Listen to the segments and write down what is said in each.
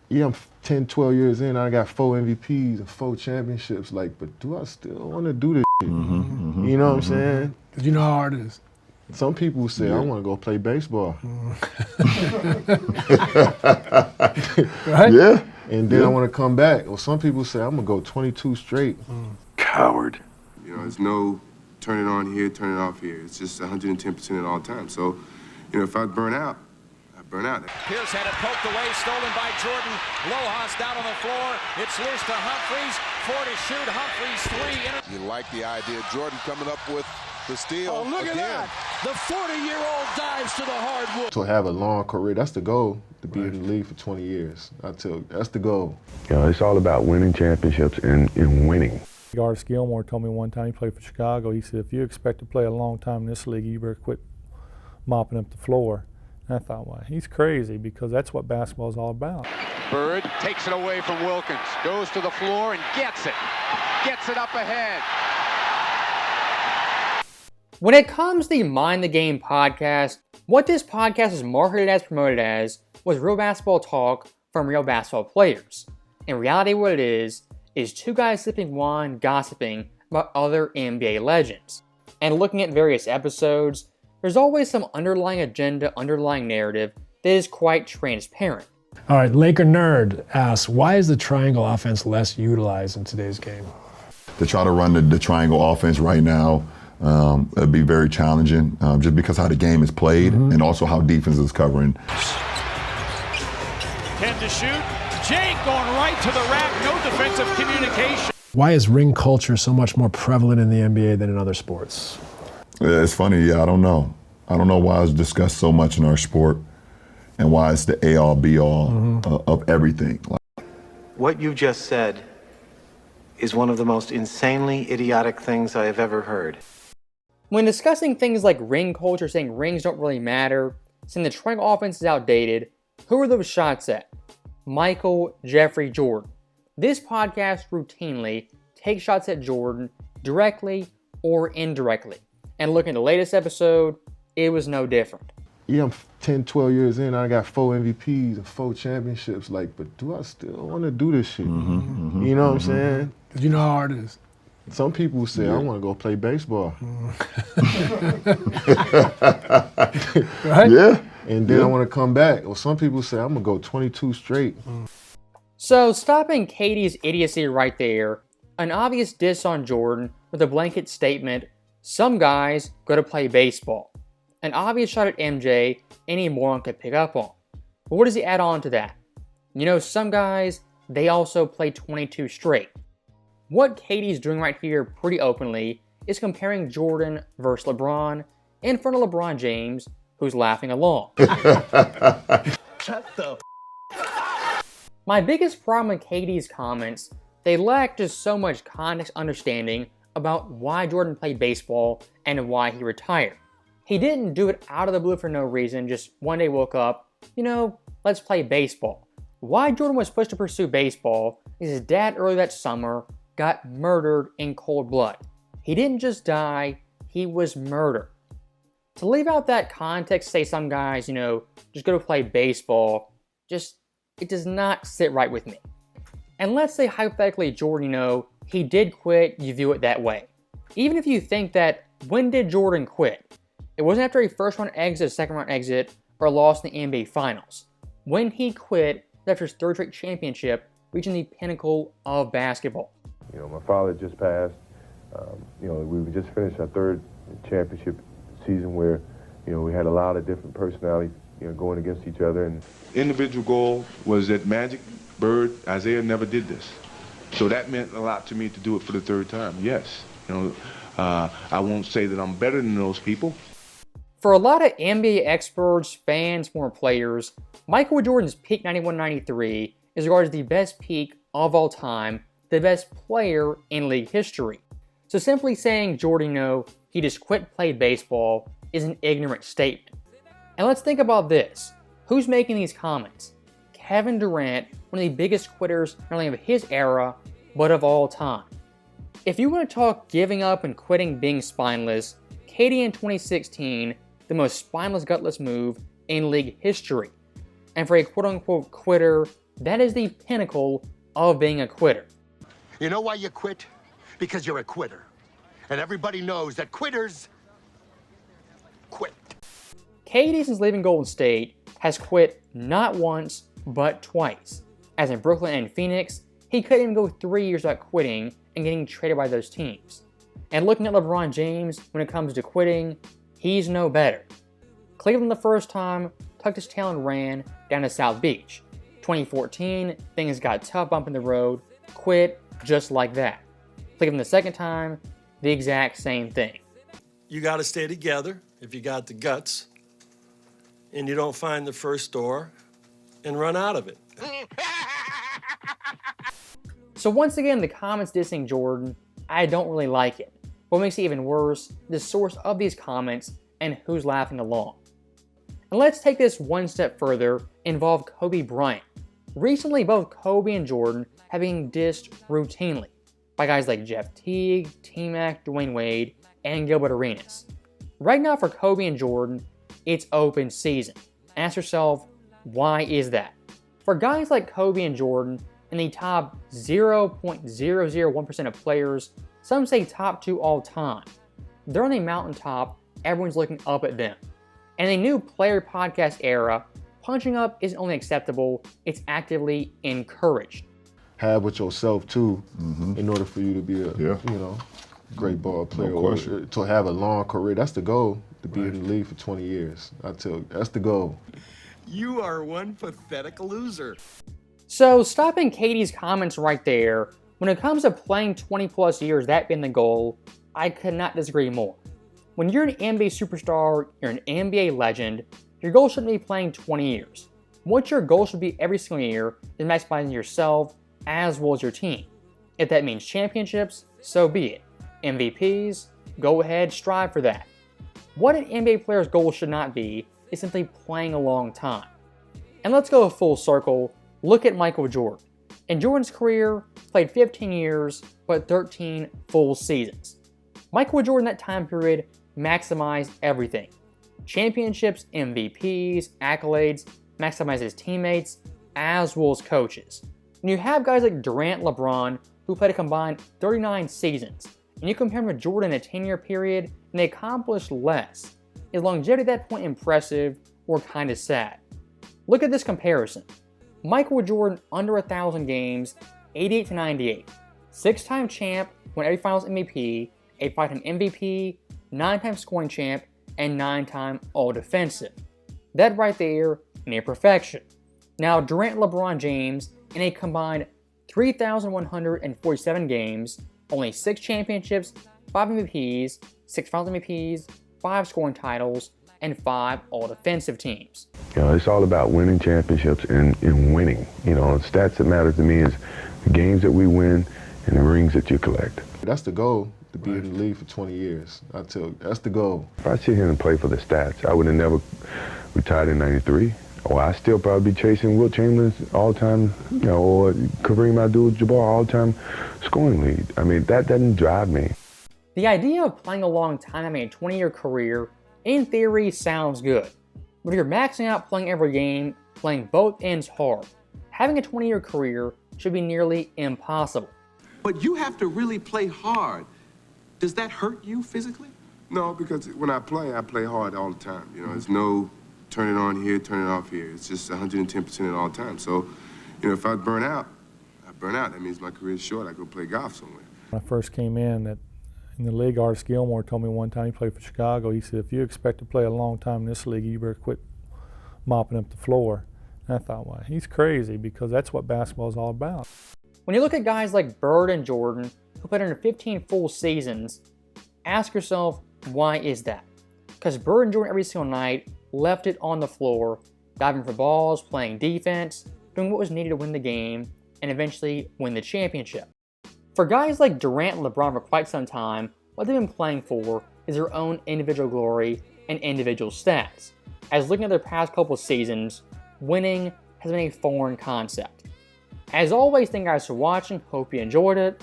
yeah, I'm 10, 12 years in, I got 4 MVPs and 4 championships. Like, but do I still want to do this shit? You know what I'm saying? You know how hard it is. Some people say, I want to go play baseball. Right? Yeah. And then I want to come back. Or some people say, I'm going to go 22 straight. Coward. You know, there's no turn it on here, turn it off here. It's just 110% at all times. So, you know, if I burn out, I burn out. Pierce had it poked away, stolen by Jordan. Lojas down on the floor. It's loose to Humphries. 4 to shoot. Humphries 3. You like the idea. Jordan coming up with the steal. Oh, look again. at that. The 40-year-old dives to the hardwood. To have a long career, that's the goal, to be in the league for 20 years. I tell you, that's the goal. You know, it's all about winning championships and winning. Artis Gilmore told me one time, he played for Chicago, he said, if you expect to play a long time in this league, you better quit mopping up the floor. And I thought, well, he's crazy, because that's what basketball is all about. Bird takes it away from Wilkins. Goes to the floor and gets it. Gets it up ahead. When it comes to the Mind the Game podcast, what this podcast is marketed as, promoted as, was real basketball talk from real basketball players. In reality, what it is 2 guys sipping wine, gossiping about other NBA legends. And looking at various episodes, there's always some underlying agenda, underlying narrative that is quite transparent. All right, Laker Nerd asks, why is the triangle offense less utilized in today's game? To try to run the triangle offense right now, it'd be very challenging, just because how the game is played and also how defense is covering. 10 to shoot. Jake going right to the rack. No defensive communication. Why is ring culture so much more prevalent in the NBA than in other sports? It's funny, yeah, I don't know. I don't know why it's discussed so much in our sport and why it's the A-all, B-all of everything. What you just said is one of the most insanely idiotic things I have ever heard. When discussing things like ring culture, saying rings don't really matter, saying the triangle offense is outdated, who are those shots at? Michael Jeffrey Jordan. This podcast routinely takes shots at Jordan directly or indirectly. And looking at the latest episode, it was no different. Yeah, I'm 10, 12 years in, I got 4 MVPs and 4 championships. Like, but do I still want to do this shit? You know what I'm saying? You know how hard it is. Some people say, I want to go play baseball. Right? Yeah. And then I want to come back. Or some people say, I'm going to go 22 straight. So, stopping Katie's idiocy right there, an obvious diss on Jordan with a blanket statement, some guys go to play baseball. An obvious shot at MJ any moron could pick up on. But what does he add on to that? You know, some guys, they also play 22 straight. What Katie's doing right here pretty openly is comparing Jordan versus LeBron in front of LeBron James, who's laughing along. Shut the My biggest problem with Katie's comments, they lack just so much context understanding about why Jordan played baseball and why he retired. He didn't do it out of the blue for no reason, just one day woke up, you know, let's play baseball. Why Jordan was pushed to pursue baseball is his dad earlier that summer got murdered in cold blood. He didn't just die, he was murdered. To leave out that context, say some guys, you know, just go to play baseball, it does not sit right with me. And let's say hypothetically Jordan, you know, he did quit, you view it that way. Even if you think that, when did Jordan quit? It wasn't after a first round exit, second round exit, or a loss in the NBA Finals. When he quit, after his 3rd straight championship, reaching the pinnacle of basketball. You know, my father just passed. You know, we just finished our 3rd championship season where, you know, we had a lot of different personalities, you know, going against each other. And Individual goal was that Magic, Bird, Isaiah never did this. So that meant a lot to me to do it for the 3rd time, yes. You know, I won't say that I'm better than those people. For a lot of NBA experts, fans, former players, Michael Jordan's peak 91-93 is regarded as the best peak of all time, the best player in league history. So simply saying Jordan, no, he just quit playing baseball is an ignorant statement. And let's think about this. Who's making these comments? Kevin Durant, one of the biggest quitters not only of his era, but of all time. If you want to talk giving up and quitting being spineless, KD in 2016, the most spineless, gutless move in league history. And for a quote-unquote quitter, That is the pinnacle of being a quitter. You know why you quit? Because you're a quitter. And everybody knows that quitters quit. KD, since leaving Golden State, has quit not once, but twice. As in Brooklyn and Phoenix, he couldn't even go 3 years without quitting and getting traded by those teams. And looking at LeBron James, when it comes to quitting, he's no better. Cleveland the first time tucked his tail and ran down to South Beach. 2014, things got tough, bump in the road, quit just like that. Cleveland the second time, the exact same thing. You got to stay together if you got the guts, and you don't find the first door and run out of it. So once again, the comments dissing Jordan, I don't really like it. What makes it even worse, the source of these comments and who's laughing along. And let's take this one step further, involve Kobe Bryant. Recently, both Kobe and Jordan have been dissed routinely by guys like Jeff Teague, T-Mac, Dwayne Wade, and Gilbert Arenas. Right now for Kobe and Jordan, it's open season. Ask yourself, why is that? For guys like Kobe and Jordan, in the top 0.001% of players, some say top 2 all time. They're on a mountaintop, everyone's looking up at them. In a new player podcast era, punching up isn't only acceptable, it's actively encouraged. Have with yourself too, in order for you to be a great ball player, or to have a long career. That's the goal, to be in the league for 20 years. I tell you, that's the goal. You are one pathetic loser. So stopping Katie's comments right there, when it comes to playing 20 plus years, that being the goal, I could not disagree more. When you're an NBA superstar, you're an NBA legend, your goal shouldn't be playing 20 years. What your goal should be every single year is maximizing yourself as well as your team. If that means championships, so be it. MVPs, go ahead, strive for that. What an NBA player's goal should not be is simply playing a long time. And let's go full circle, look at Michael Jordan. In Jordan's career, played 15 years, but 13 full seasons. Michael Jordan, that time period, maximized everything. Championships, MVPs, accolades, maximized his teammates, as well as coaches. And you have guys like Durant, LeBron, who played a combined 39 seasons. And you compare him to Jordan in a 10-year period, and they accomplished less. Is longevity at that point impressive or kind of sad? Look at this comparison. Michael Jordan under 1,000 games, 88 to 98. 6-time champ, won every finals MVP, a 5-time MVP, 9-time scoring champ, and 9-time all-defensive. That right there, near perfection. Now Durant and LeBron James, in a combined 3,147 games, only 6 championships, 5 MVPs, 6 finals MVPs, 5 scoring titles, and 5 all-defensive teams. You know, it's all about winning championships and winning. You know, the stats that matter to me is the games that we win and the rings that you collect. That's the goal, to be in the league for 20 years. I tell you, that's the goal. If I sit here and play for the stats, I would have never retired in '93. Or I still probably be chasing Wilt Chamberlain's all-time, or Kareem Abdul-Jabbar all-time scoring lead. I mean, that doesn't drive me. The idea of playing a long time, having a 20-year career, in theory sounds good. But if you're maxing out playing every game, playing both ends hard, having a 20-year career should be nearly impossible. But you have to really play hard. Does that hurt you physically? No, because when I play hard all the time. You know, there's no turn it on here, turn it off here. It's just 110% at all times. So, you know, if I burn out, I burn out. That means my career's short. I go play golf somewhere. When I first came in the league, Artis Gilmore told me one time, he played for Chicago, he said, if you expect to play a long time in this league, you better quit mopping up the floor. And I thought, well, he's crazy, because that's what basketball is all about. When you look at guys like Bird and Jordan, who played under 15 full seasons, ask yourself, why is that? Because Bird and Jordan every single night left it on the floor, diving for balls, playing defense, doing what was needed to win the game, and eventually win the championship. For guys like Durant and LeBron for quite some time, what they've been playing for is their own individual glory and individual stats. As looking at their past couple of seasons, winning has been a foreign concept. As always, thank you guys for watching, hope you enjoyed it.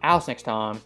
I'll see you next time.